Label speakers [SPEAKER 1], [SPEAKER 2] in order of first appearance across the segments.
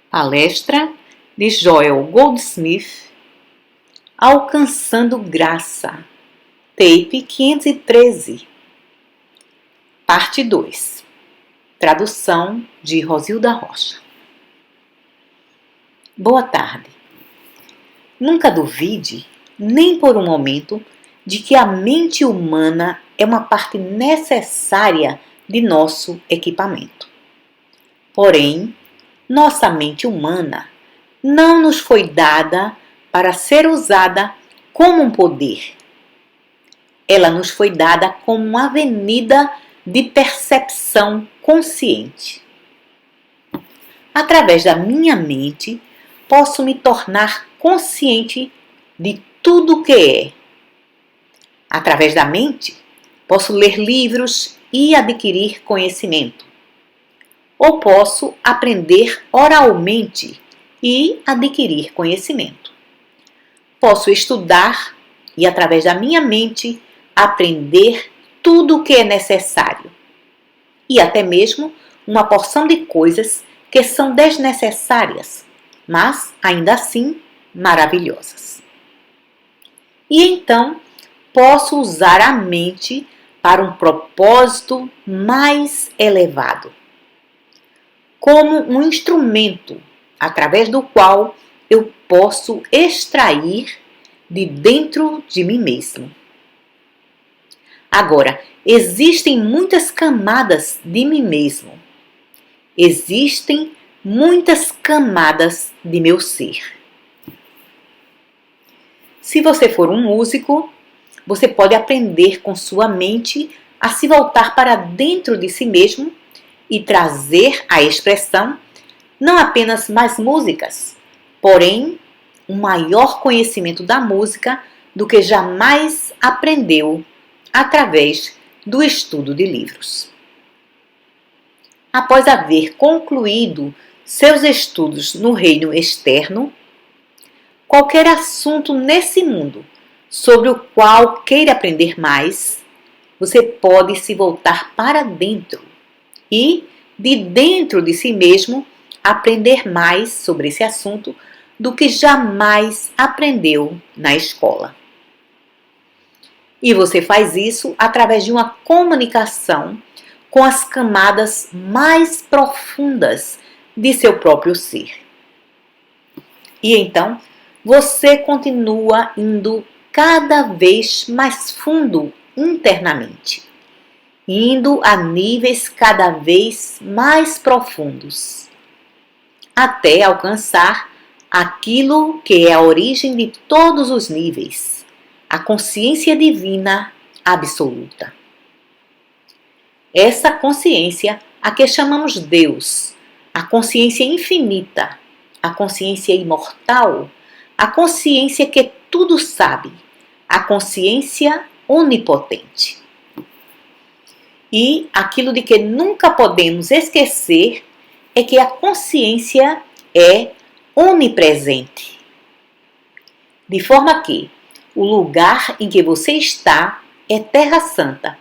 [SPEAKER 1] Palestra de Joel Goldsmith, Alcançando Graça, tape 513, parte 2, tradução de Rosilda Rocha. Boa tarde. Nunca duvide, nem por um momento, de que a mente humana é uma parte necessária de nosso equipamento. Porém, nossa mente humana não nos foi dada para ser usada como um poder. Ela nos foi dada como uma avenida de percepção consciente. Através da minha mente, posso me tornar consciente de tudo o que é. Através da mente, posso ler livros e adquirir conhecimento. Ou posso aprender oralmente e adquirir conhecimento. Posso estudar e, através da minha mente, aprender tudo o que é necessário. E até mesmo uma porção de coisas que são desnecessárias, mas ainda assim maravilhosas. E então, posso usar a mente para um propósito mais elevado, como um instrumento através do qual eu posso extrair de dentro de mim mesmo. Agora, existem muitas camadas de mim mesmo. Existem muitas camadas de meu ser. Se você for um músico, você pode aprender com sua mente a se voltar para dentro de si mesmo e trazer à expressão não apenas mais músicas, porém um maior conhecimento da música do que jamais aprendeu através do estudo de livros. Após haver concluído seus estudos no reino externo, qualquer assunto nesse mundo sobre o qual queira aprender mais, você pode se voltar para dentro e, de dentro de si mesmo, aprender mais sobre esse assunto do que jamais aprendeu na escola. E você faz isso através de uma comunicação com as camadas mais profundas de seu próprio ser. E então, você continua indo cada vez mais fundo internamente, indo a níveis cada vez mais profundos, até alcançar aquilo que é a origem de todos os níveis, a consciência divina absoluta. Essa consciência a que chamamos Deus, a consciência infinita, a consciência imortal, a consciência que tudo sabe, a consciência onipotente. E aquilo de que nunca podemos esquecer é que a consciência é onipresente. De forma que o lugar em que você está é Terra Santa,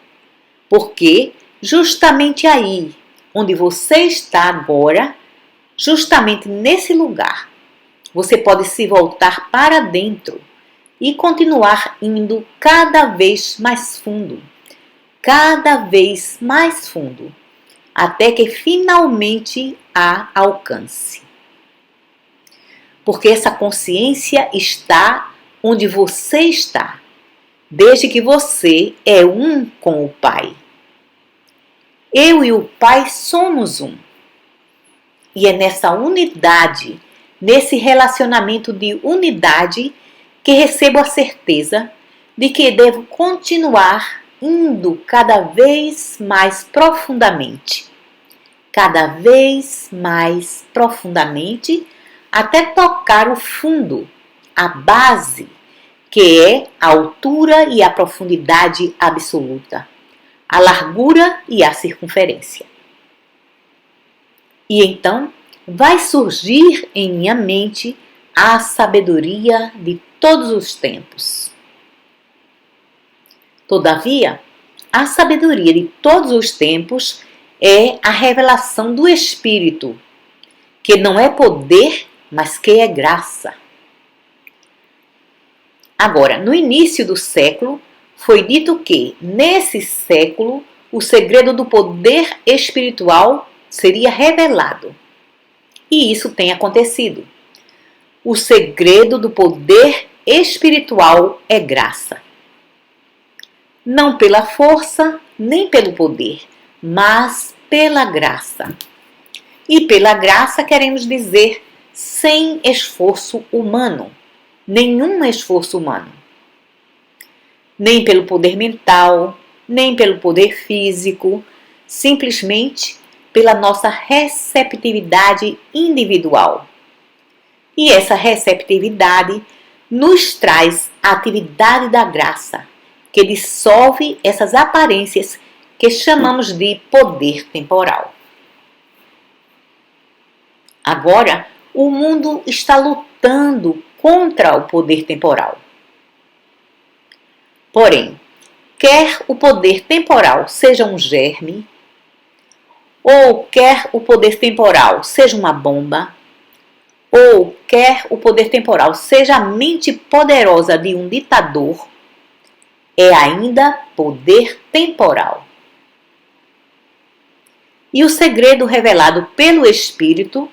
[SPEAKER 1] porque justamente aí, onde você está agora, justamente nesse lugar, você pode se voltar para dentro e continuar indo cada vez mais fundo, até que finalmente a alcance. Porque essa consciência está onde você está, desde que você é um com o Pai. Eu e o Pai somos um. E é nessa unidade, nesse relacionamento de unidade, que recebo a certeza de que devo continuar indo cada vez mais profundamente, até tocar o fundo, a base, que é a altura e a profundidade absoluta, a largura e a circunferência. E então vai surgir em minha mente a sabedoria de todos os tempos. Todavia, a sabedoria de todos os tempos é a revelação do Espírito, que não é poder, mas que é graça. Agora, no início do século, foi dito que, nesse século, o segredo do poder espiritual seria revelado. E isso tem acontecido. O segredo do poder espiritual é graça. Não pela força, nem pelo poder, mas pela graça. E pela graça queremos dizer sem esforço humano, nenhum esforço humano. Nem pelo poder mental, nem pelo poder físico, simplesmente pela nossa receptividade individual. E essa receptividade nos traz a atividade da graça, que dissolve essas aparências que chamamos de poder temporal. Agora, o mundo está lutando contra o poder temporal. Porém, quer o poder temporal seja um germe, ou quer o poder temporal seja uma bomba, ou quer o poder temporal seja a mente poderosa de um ditador, é ainda poder temporal. E o segredo revelado pelo Espírito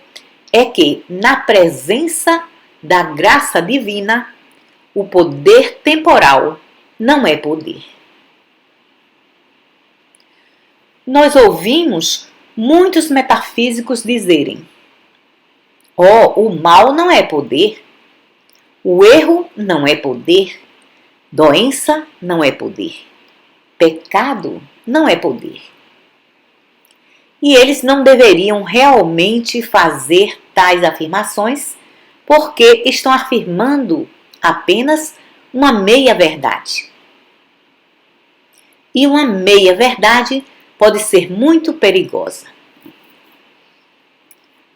[SPEAKER 1] é que, na presença da graça divina, o poder temporal não é poder. Nós ouvimos muitos metafísicos dizerem: o mal não é poder, o erro não é poder, doença não é poder, pecado não é poder. E eles não deveriam realmente fazer tais afirmações, porque estão afirmando apenas uma meia-verdade. E uma meia-verdade pode ser muito perigosa.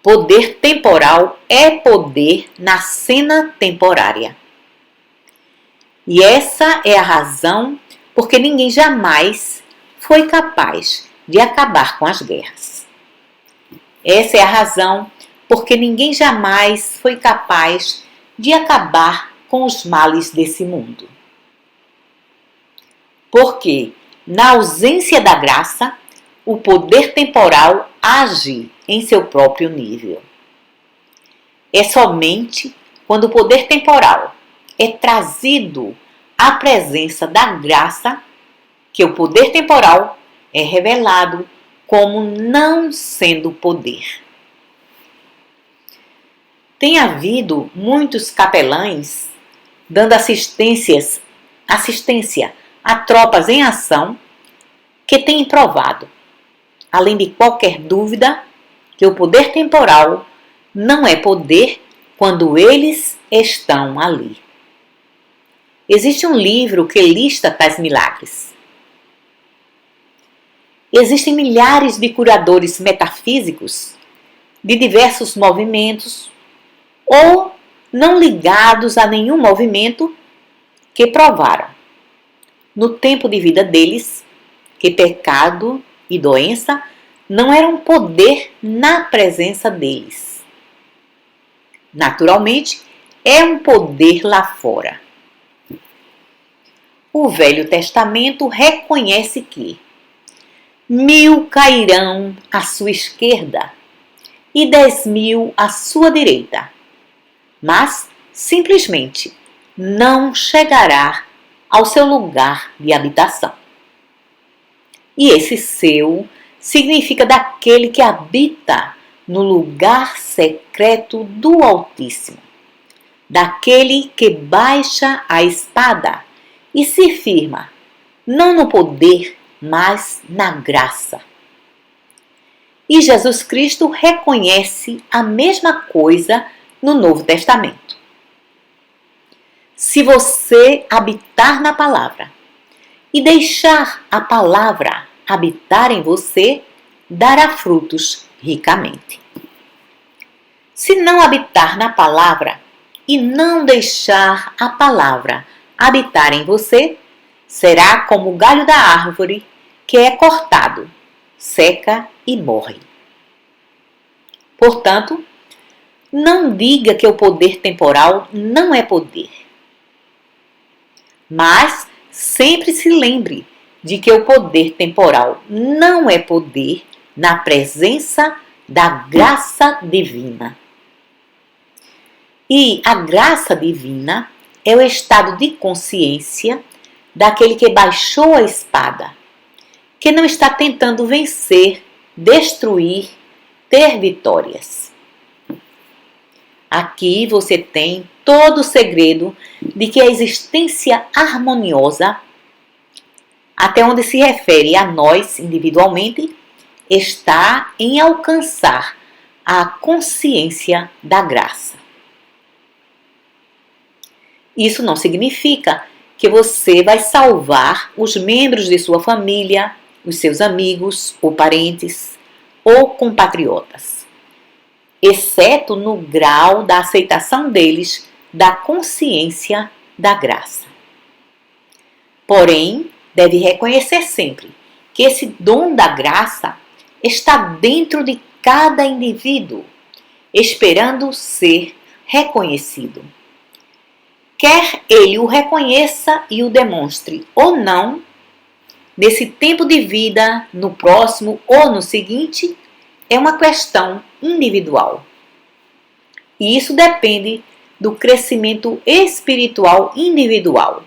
[SPEAKER 1] Poder temporal é poder na cena temporária. E essa é a razão porque ninguém jamais foi capaz de acabar com as guerras. Essa é a razão porque ninguém jamais foi capaz de acabar com os males desse mundo. Porque, na ausência da graça, o poder temporal age em seu próprio nível. É somente quando o poder temporal é trazido à presença da graça que o poder temporal é revelado como não sendo poder. Tem havido muitos capelães dando assistência a tropas em ação que têm provado, além de qualquer dúvida, que o poder temporal não é poder quando eles estão ali. Existe um livro que lista tais milagres. Existem milhares de curadores metafísicos de diversos movimentos ou não ligados a nenhum movimento que provaram, no tempo de vida deles, que pecado e doença não eram poder na presença deles. Naturalmente, é um poder lá fora. O Velho Testamento reconhece que 1000 cairão à sua esquerda e 10.000 à sua direita, mas simplesmente não chegará ao seu lugar de habitação. E esse seu significa daquele que habita no lugar secreto do Altíssimo, daquele que baixa a espada e se firma, não no poder, mas na graça. E Jesus Cristo reconhece a mesma coisa no Novo Testamento. Se você habitar na palavra e deixar a palavra habitar em você, dará frutos ricamente. Se não habitar na palavra e não deixar a palavra habitar em você, será como o galho da árvore que é cortado, seca e morre. Portanto, Não diga que o poder temporal não é poder. Mas sempre se lembre de que o poder temporal não é poder na presença da graça divina. E a graça divina é o estado de consciência daquele que baixou a espada, que não está tentando vencer, destruir, ter vitórias. Aqui você tem todo o segredo de que a existência harmoniosa, até onde se refere a nós individualmente, está em alcançar a consciência da graça. Isso não significa que você vai salvar os membros de sua família, os seus amigos ou parentes ou compatriotas, exceto no grau da aceitação deles da consciência da graça. Porém, deve reconhecer sempre que esse dom da graça está dentro de cada indivíduo, esperando ser reconhecido. Quer ele o reconheça e o demonstre ou não, nesse tempo de vida, no próximo ou no seguinte, é uma questão individual. E isso depende do crescimento espiritual individual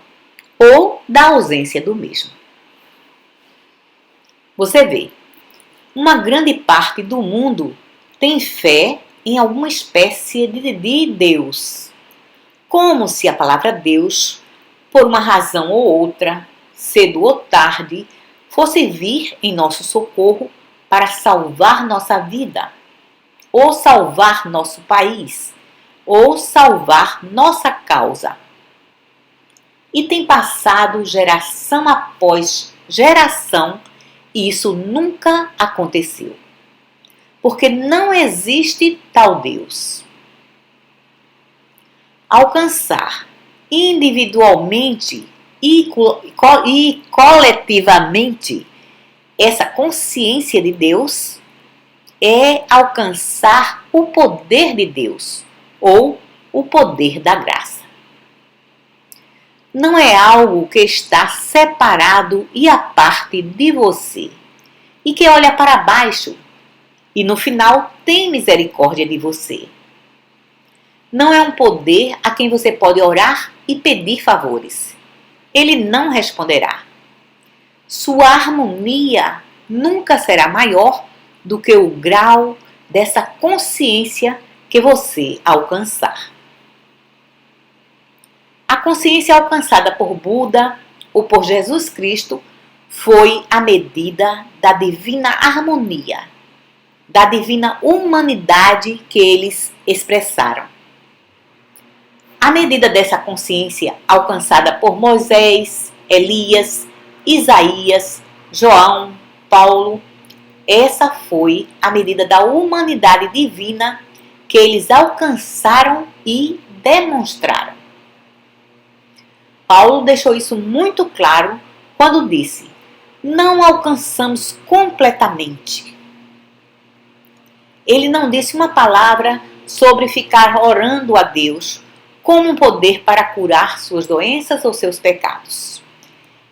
[SPEAKER 1] ou da ausência do mesmo. Você vê, uma grande parte do mundo tem fé em alguma espécie de Deus, como se a palavra Deus, por uma razão ou outra, cedo ou tarde, fosse vir em nosso socorro para salvar nossa vida, ou salvar nosso país, ou salvar nossa causa. E tem passado geração após geração e isso nunca aconteceu. Porque não existe tal Deus. Alcançar individualmente e coletivamente essa consciência de Deus é alcançar o poder de Deus ou o poder da graça. Não é algo que está separado e à parte de você e que olha para baixo e no final tem misericórdia de você. Não é um poder a quem você pode orar e pedir favores. Ele não responderá. Sua harmonia nunca será maior do que o grau dessa consciência que você alcançar. A consciência alcançada por Buda ou por Jesus Cristo foi a medida da divina harmonia, da divina humanidade que eles expressaram. A medida dessa consciência alcançada por Moisés, Elias, Isaías, João, Paulo, essa foi a medida da humanidade divina que eles alcançaram e demonstraram. Paulo deixou isso muito claro quando disse: não alcançamos completamente. Ele não disse uma palavra sobre ficar orando a Deus como um poder para curar suas doenças ou seus pecados.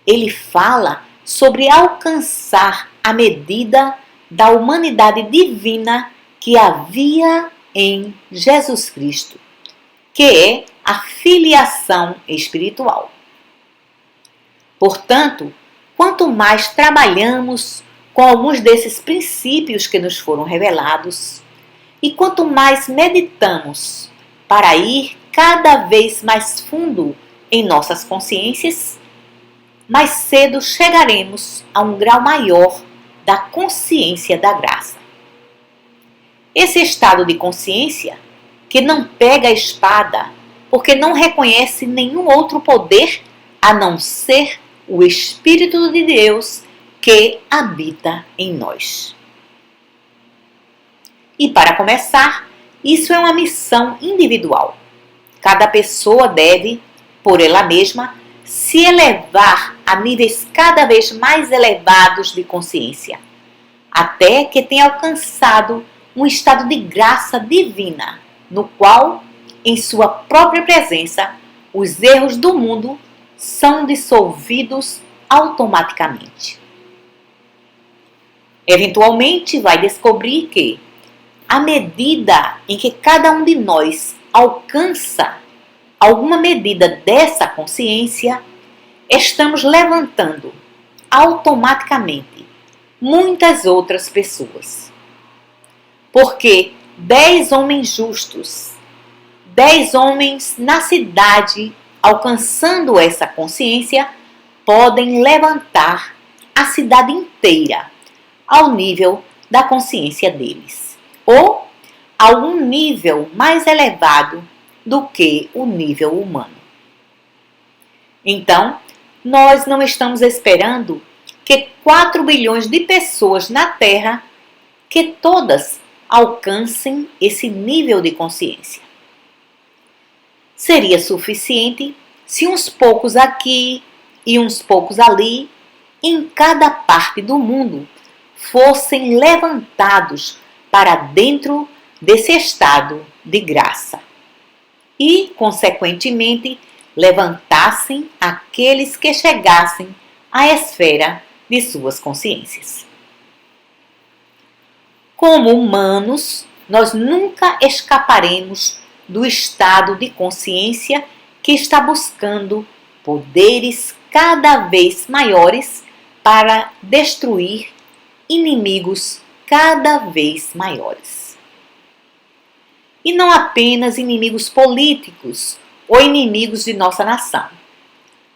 [SPEAKER 1] Ele fala sobre alcançar a medida da humanidade divina que havia em Jesus Cristo, que é a filiação espiritual. Portanto, quanto mais trabalhamos com alguns desses princípios que nos foram revelados, e quanto mais meditamos para ir cada vez mais fundo em nossas consciências, mais cedo chegaremos a um grau maior da consciência da graça. Esse estado de consciência, que não pega a espada, porque não reconhece nenhum outro poder a não ser o Espírito de Deus que habita em nós. E para começar, isso é uma missão individual. Cada pessoa deve, por ela mesma, se elevar a níveis cada vez mais elevados de consciência, até que tenha alcançado um estado de graça divina, no qual, em sua própria presença, os erros do mundo são dissolvidos automaticamente. Eventualmente, vai descobrir que, à medida em que cada um de nós alcança alguma medida dessa consciência, estamos levantando automaticamente muitas outras pessoas. Porque 10 homens justos, 10 homens na cidade alcançando essa consciência, podem levantar a cidade inteira ao nível da consciência deles, ou a um nível mais elevado do que o nível humano. Então, nós não estamos esperando que 4 bilhões de pessoas na Terra, que todas alcancem esse nível de consciência. Seria suficiente se uns poucos aqui e uns poucos ali, em cada parte do mundo, fossem levantados para dentro desse estado de graça e, consequentemente, levantassem aqueles que chegassem à esfera de suas consciências. Como humanos, nós nunca escaparemos do estado de consciência que está buscando poderes cada vez maiores para destruir inimigos cada vez maiores. E não apenas inimigos políticos ou inimigos de nossa nação,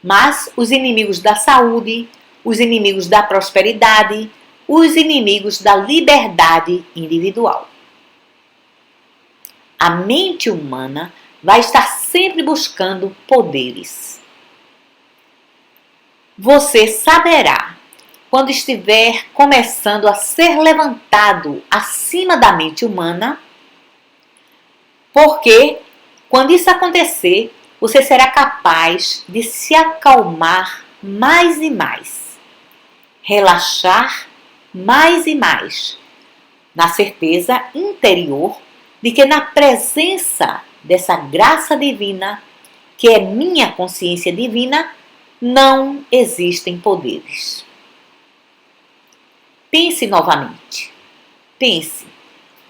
[SPEAKER 1] mas os inimigos da saúde, os inimigos da prosperidade, os inimigos da liberdade individual. A mente humana vai estar sempre buscando poderes. Você saberá quando estiver começando a ser levantado acima da mente humana, porque quando isso acontecer, você será capaz de se acalmar mais e mais, relaxar mais e mais, na certeza interior de que na presença dessa graça divina, que é minha consciência divina, não existem poderes. Pense novamente. Pense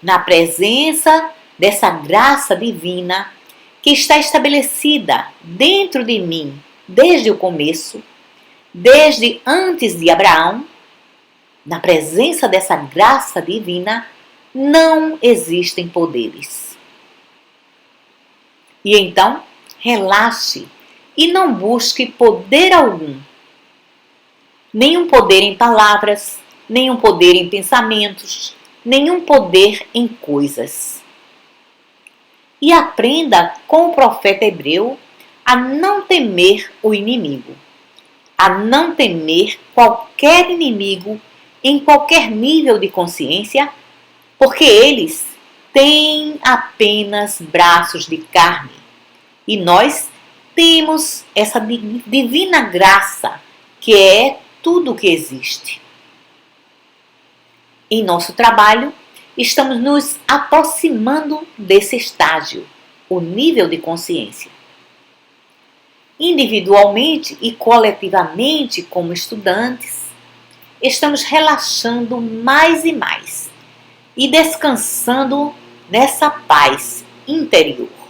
[SPEAKER 1] na presença dessa graça divina que está estabelecida dentro de mim desde o começo, desde antes de Abraão. Na presença dessa graça divina, não existem poderes. E então, relaxe e não busque poder algum. Nenhum poder em palavras, nenhum poder em pensamentos, nenhum poder em coisas. E aprenda com o profeta hebreu a não temer o inimigo, a não temer qualquer inimigo em qualquer nível de consciência, porque eles têm apenas braços de carne e nós temos essa divina graça que é tudo o que existe. Em nosso trabalho, estamos nos aproximando desse estágio, o nível de consciência. Individualmente e coletivamente, como estudantes, estamos relaxando mais e mais e descansando nessa paz interior.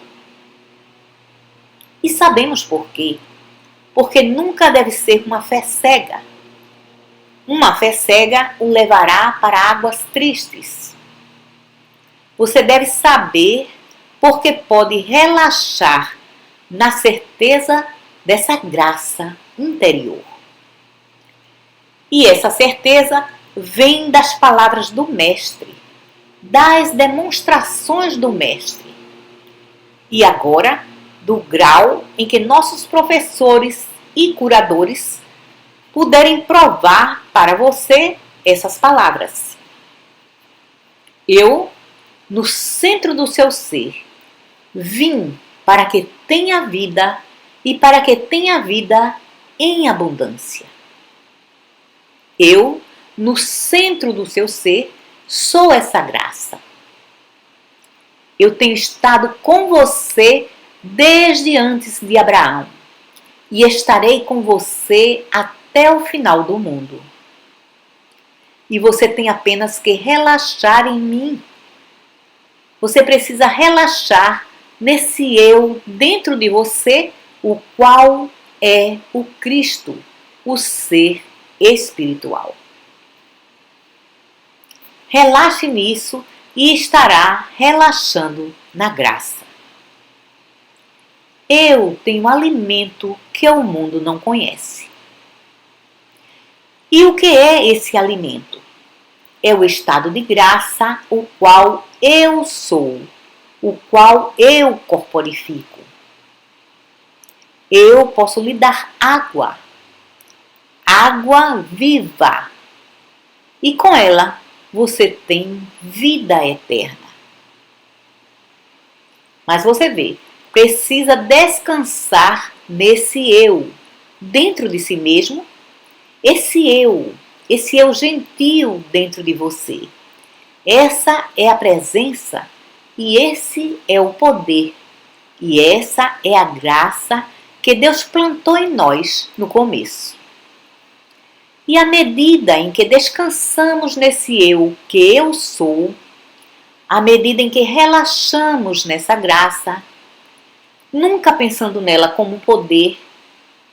[SPEAKER 1] E sabemos por quê? Porque nunca deve ser uma fé cega. Uma fé cega o levará para águas tristes. Você deve saber porque pode relaxar na certeza dessa graça interior. E essa certeza vem das palavras do Mestre, das demonstrações do Mestre. E agora, do grau em que nossos professores e curadores puderem provar para você essas palavras. Eu, no centro do seu ser, vim para que tenha vida e para que tenha vida em abundância. Eu, no centro do seu ser, sou essa graça. Eu tenho estado com você desde antes de Abraão e estarei com você até o final do mundo. E você tem apenas que relaxar em mim. Você precisa relaxar nesse eu dentro de você, o qual é o Cristo, o ser espiritual. Relaxe nisso e estará relaxando na graça. Eu tenho alimento que o mundo não conhece. E o que é esse alimento? É o estado de graça, o qual eu sou, o qual eu corporifico. Eu posso lhe dar água, água viva, e com ela você tem vida eterna. Mas você vê, precisa descansar nesse eu, dentro de si mesmo, esse eu gentil dentro de você. Essa é a presença e esse é o poder. E essa é a graça que Deus plantou em nós no começo. E à medida em que descansamos nesse eu que eu sou, à medida em que relaxamos nessa graça, nunca pensando nela como poder,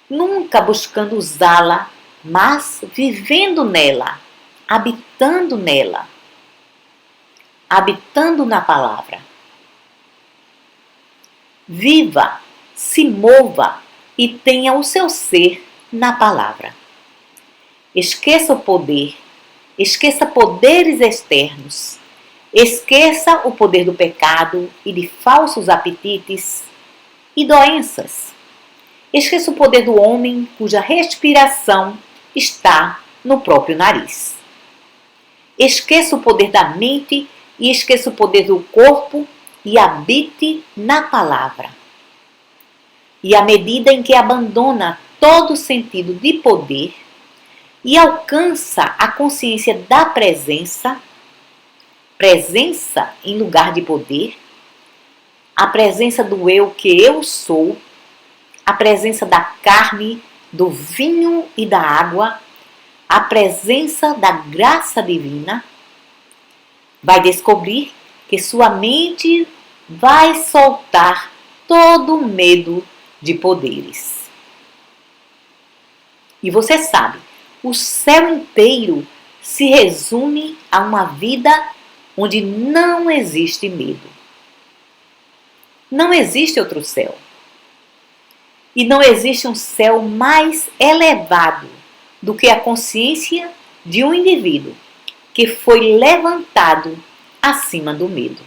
[SPEAKER 1] nunca buscando usá-la, mas vivendo nela, habitando na palavra. Viva, se mova e tenha o seu ser na palavra. Esqueça o poder, esqueça poderes externos, esqueça o poder do pecado e de falsos apetites e doenças. Esqueça o poder do homem cuja respiração está no próprio nariz. Esqueça o poder da mente e esqueça o poder do corpo e habite na palavra. E à medida em que abandona todo sentido de poder e alcança a consciência da presença em lugar de poder, a presença do eu que eu sou, a presença da carne, do vinho e da água, a presença da graça divina, vai descobrir que sua mente vai soltar todo o medo de poderes. E você sabe, o céu inteiro se resume a uma vida onde não existe medo. Não existe outro céu. E não existe um céu mais elevado do que a consciência de um indivíduo que foi levantado acima do medo.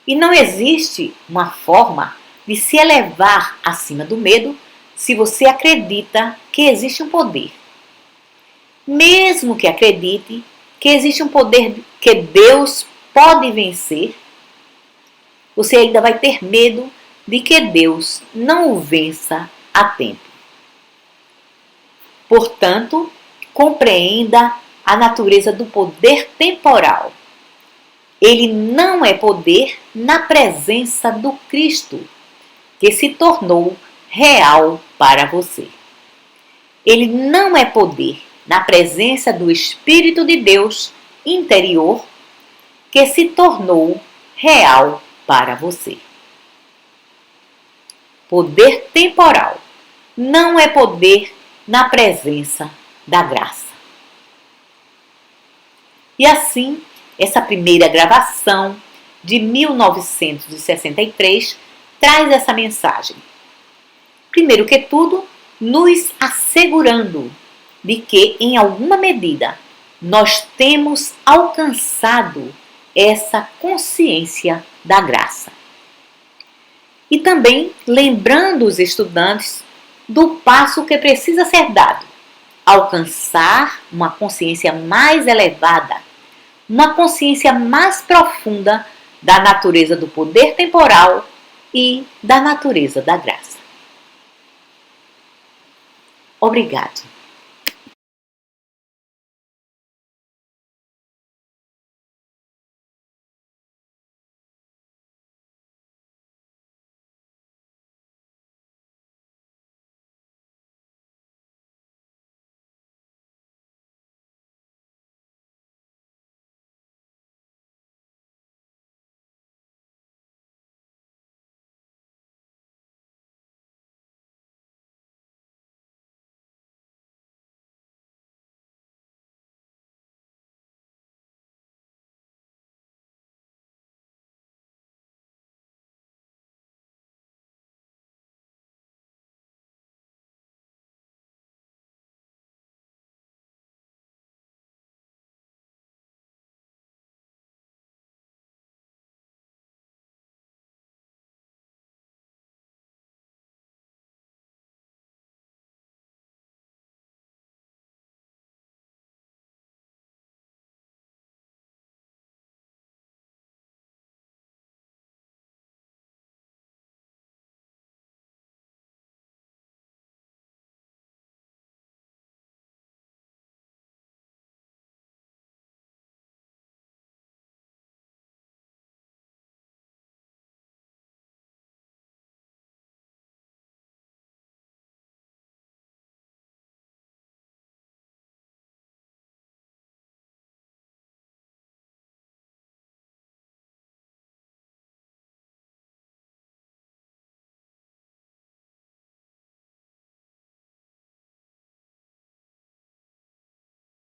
[SPEAKER 1] E não existe uma forma de se elevar acima do medo se você acredita que existe um poder. Mesmo que acredite que existe um poder que Deus pode vencer, você ainda vai ter medo de que Deus não o vença a tempo. Portanto, compreenda a natureza do poder temporal. Ele não é poder na presença do Cristo, que se tornou real para você. Ele não é poder na presença do Espírito de Deus interior, que se tornou real para você. Poder temporal não é poder na presença da graça. E assim, essa primeira gravação de 1963 traz essa mensagem. Primeiro que tudo, nos assegurando de que, em alguma medida, nós temos alcançado essa consciência da graça. E também lembrando os estudantes do passo que precisa ser dado: alcançar uma consciência mais elevada, uma consciência mais profunda da natureza do poder temporal e da natureza da graça. Obrigado.